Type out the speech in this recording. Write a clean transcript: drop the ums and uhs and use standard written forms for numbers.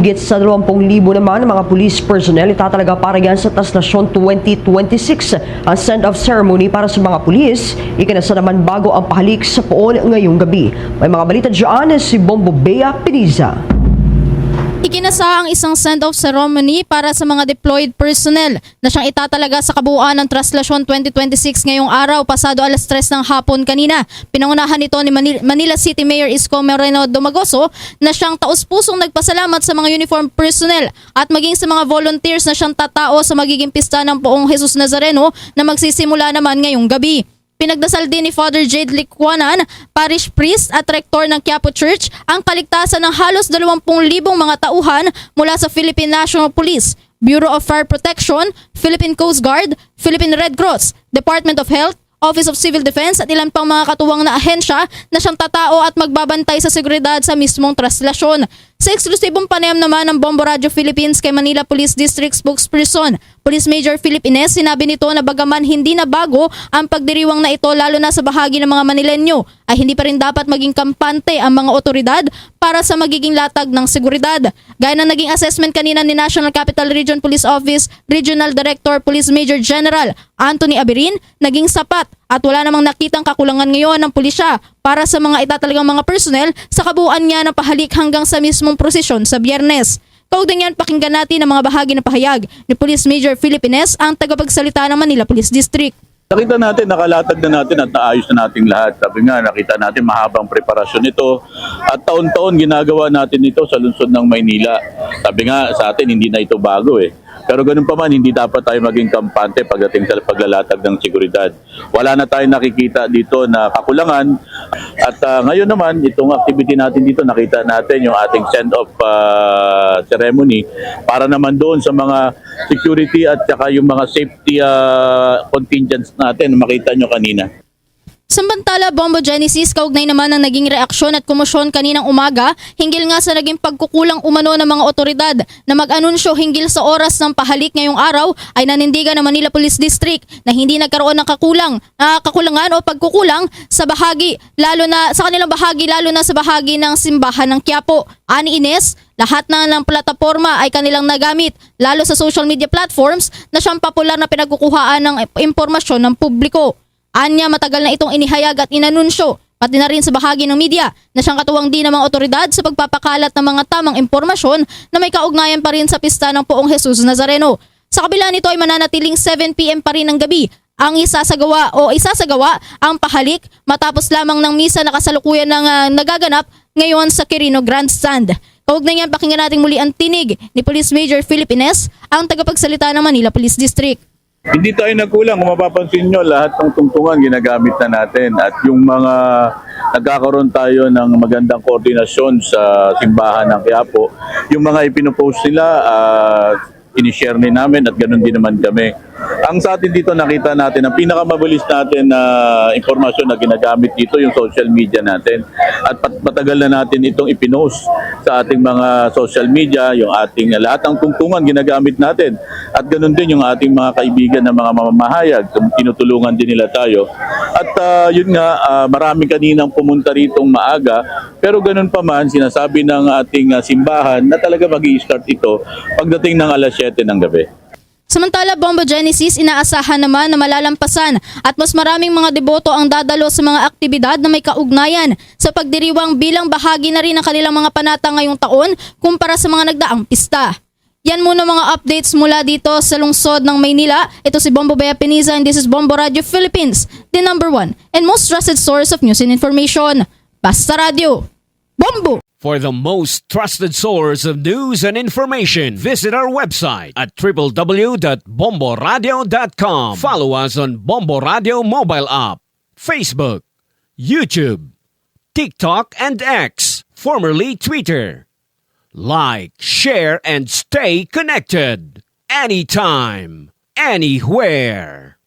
Higit sa 20,000 naman ng mga police personnel itatalaga para yan sa Taslasyon 2026. Ang send-off ceremony para sa mga pulis, ikinasa naman bago ang pahalik sa poon ngayong gabi. May mga balita dyan si Bombo Bea Piniza. Ikinasa ang isang send-off ceremony para sa mga deployed personnel na siyang itatalaga sa kabuuan ng Traslasyon 2026 ngayong araw pasado 3:00 ng hapon kanina. Pinangunahan nito ni Manila City Mayor Isko Moreno Domagoso na siyang taus-pusong nagpasalamat sa mga uniform personnel at maging sa mga volunteers na siyang tatao sa magiging pista ng Poong Jesus Nazareno na magsisimula naman ngayong gabi. Pinagdasal din ni Father Jade Licuanan, parish priest at rector ng Quiapo Church, ang kaligtasan ng halos 20,000 mga tauhan mula sa Philippine National Police, Bureau of Fire Protection, Philippine Coast Guard, Philippine Red Cross, Department of Health, Office of Civil Defense at ilan pang mga katuwang na ahensya na siyang tatao at magbabantay sa seguridad sa mismong traslasyon. Sa eksklusibong panayam naman ng Bombo Radio Philippines kay Manila Police District Spokesperson, Police Major Philip Ines, sinabi nito na bagaman hindi na bago ang pagdiriwang na ito lalo na sa bahagi ng mga Manilenyo, ay hindi pa rin dapat maging kampante ang mga otoridad para sa magiging latag ng seguridad. Gaya ng naging assessment kanina ni National Capital Region Police Office Regional Director Police Major General Anthony Aberin, naging sapat at wala namang nakitang kakulangan ngayon ng pulisya para sa mga itatalagang mga personnel sa kabuuan niya ng pahalik hanggang sa mismong prosesyon sa Biyernes. Kaugnay niyan, pakinggan natin ang mga bahagi ng pahayag ni Police Major Philip Ines, ang tagapagsalita ng Manila Police District. Nakita natin, nakalatag na natin at naayos na nating lahat. Sabi nga, nakita natin mahabang preparasyon ito at taon-taon ginagawa natin ito sa lungsod ng Maynila. Sabi nga sa atin, hindi na ito bago eh. Pero ganun pa man, hindi dapat tayo maging kampante pagdating sa paglalatag ng seguridad. Wala na tayong nakikita dito na kakulangan. At ngayon naman, itong activity natin dito, nakita natin yung ating send-off ceremony para naman doon sa mga security at saka yung mga safety contingents natin, makita nyo kanina. Samantala, Bombo Genesis, kaugnay naman ang naging reaksyon at komosyon kaninang umaga hinggil nga sa naging pagkukulang umano ng mga otoridad na mag-anunsyo hinggil sa oras ng pahalik ngayong araw ay nanindigan ng Manila Police District na hindi nagkaroon ng kakulangan o pagkukulang sa bahagi lalo na sa kanilang bahagi lalo na sa bahagi ng simbahan ng Quiapo. Ani Ines, lahat ng plataforma ay kanilang nagamit lalo sa social media platforms na siyang popular na pinagkukuhaan ng impormasyon ng publiko. Anya, matagal na itong inihayag at inanunsyo, pati na rin sa bahagi ng media na siyang katuwang din ng mga otoridad sa pagpapakalat ng mga tamang impormasyon na may kaugnayan pa rin sa pista ng Poong Jesus Nazareno. Sa kabila nito ay mananatiling 7 PM pa rin ng gabi ang isasagawa ang pahalik matapos lamang ng misa na kasalukuyan ng nagaganap ngayon sa Quirino Grandstand. Kaugnay niyan, pakinggan natin muli ang tinig ni Police Major Philip Ines, ang tagapagsalita ng Manila Police District. Hindi tayo nagkulang. Kung mapapansin nyo, lahat ng tungtungan ginagamit na natin. At yung mga nagkakaroon tayo ng magandang koordinasyon sa simbahan ng Quiapo, yung mga ipinopost nila, inishare din namin at ganoon din naman kami. Ang sa atin dito, nakita natin, ang pinakamabilis natin na informasyon na ginagamit dito, yung social media natin. At matagal na natin itong ipinost sa ating mga social media, yung ating lahat ng tungtungan ginagamit natin. At ganoon din yung ating mga kaibigan na mga mamamahayag, tinutulungan din nila tayo. At yun nga, marami kaninang pumunta ritong maaga, pero ganoon pa man, sinasabi ng ating simbahan na talaga mag-i-start ito pagdating ng 7:00 ng gabi. Samantala, Bombo Genesis, inaasahan naman na malalampasan at mas maraming mga deboto ang dadalo sa mga aktibidad na may kaugnayan sa pagdiriwang bilang bahagi na rin ng kanilang mga panata ngayong taon kumpara sa mga nagdaang pista. Yan muna mga updates mula dito sa lungsod ng Maynila. Ito si Bombo Bea Piniza and this is Bombo Radio Philippines, the #1 and most trusted source of news and information. Basta Radio. Bombo! For the most trusted source of news and information, visit our website at www.bomboradio.com. Follow us on Bombo Radio mobile app, Facebook, YouTube, TikTok, and X, formerly Twitter. Like, share, and stay connected. Anytime, anywhere.